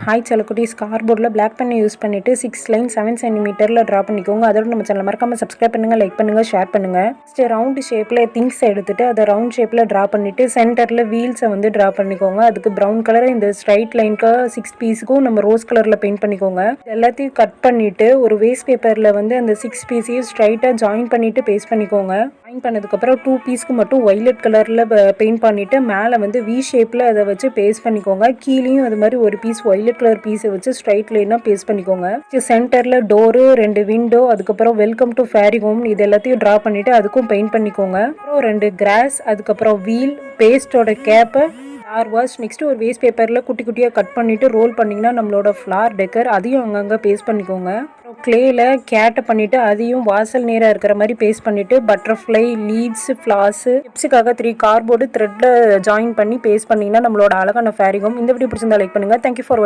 Hi செல்லக்குட்டீஸ், கார்போர்டில் black pen use பண்ணிவிட்டு 6 line 7 சென்டிமீட்டரில் draw பண்ணிக்கோங்க. அதோட நம்ம சேனல் மறக்காமல் சப்ஸ்கிரைப் பண்ணுங்கள், லைக் பண்ணுங்கள், ஷேர் பண்ணுங்கள். ஃபஸ்ட்டு ரவுண்டு ஷேப்பில் திங்ஸ் எடுத்துகிட்டு அதை ரவுண்ட் ஷேப்பில் ட்ரா பண்ணிவிட்டு சென்டரில் வீல்ஸை வந்து ட்ரா பண்ணிக்கோங்க. அதுக்கு ப்ரௌன் கலர் இந்த ஸ்ட்ரைட் லைனுக்கு 6 பீஸுக்கும் நம்ம ரோஸ் கலரில் பெயிண்ட் பண்ணிக்கோங்க. எல்லாத்தையும் கட் பண்ணிவிட்டு ஒரு வேஸ்ட் பேப்பரில் வந்து அந்த 6 பீஸையும் ஸ்ட்ரைட்டாக ஜாயின் பண்ணிவிட்டு பேஸ்ட் பண்ணிக்கோங்க. ஜாயின் பண்ணதுக்கப்புறம் 2 பீஸ்க்கு மட்டும் வைலட் கலரில் பெயிண்ட் பண்ணிவிட்டு மேலே வந்து வி ஷேப்பில் அதை வச்சு பேஸ்ட் பண்ணிக்கோங்க. கீழேயும் அது மாதிரி ஒரு பீஸ் வைலட் கலர் பீஸை வச்சு ஸ்ட்ரைட் லைனாக பேஸ்ட் பண்ணிக்கோங்க. சென்டரில் டோரு, 2 விண்டோ, அதுக்கப்புறம் வெல்கம் டு ஃபேரி ஹோம் இது எல்லாத்தையும் ட்ரா பண்ணிவிட்டு அதுக்கும் பெயிண்ட் பண்ணிக்கோங்க. அப்புறம் 2 கிராஸ், அதுக்கப்புறம் வீல், பேஸ்டோட கேப்பு, ஃப்ளார் வாஷ். நெக்ஸ்ட்டு ஒரு வேஸ்ட் பேப்பரில் குட்டி குட்டியாக கட் பண்ணிவிட்டு ரோல் பண்ணிங்கன்னா நம்மளோட ஃப்ளார் டெக்கர் அதையும் அங்கங்கே பேஸ்ட் பண்ணிக்கோங்க. அப்புறம் க்ளேயில் கேட்டை பண்ணிவிட்டு அதையும் வாசல் நேராக இருக்கிற மாதிரி பேஸ்ட் பண்ணிவிட்டு பட்டர்ஃப்ளை, லீவ்ஸு, ஃப்ளாஸு, டிப்ஸுக்காக 3 கார்போர்டு த்ரெட்டில் ஜாயின் பண்ணி பேஸ்ட் பண்ணிங்கன்னா நம்மளோட அழகான ஃபேரி ஹோம். இந்த வீடியோ பிடிச்சிருந்தா லைக் பண்ணுங்கள். தேங்க்யூ ஃபார் வாட்சிங்.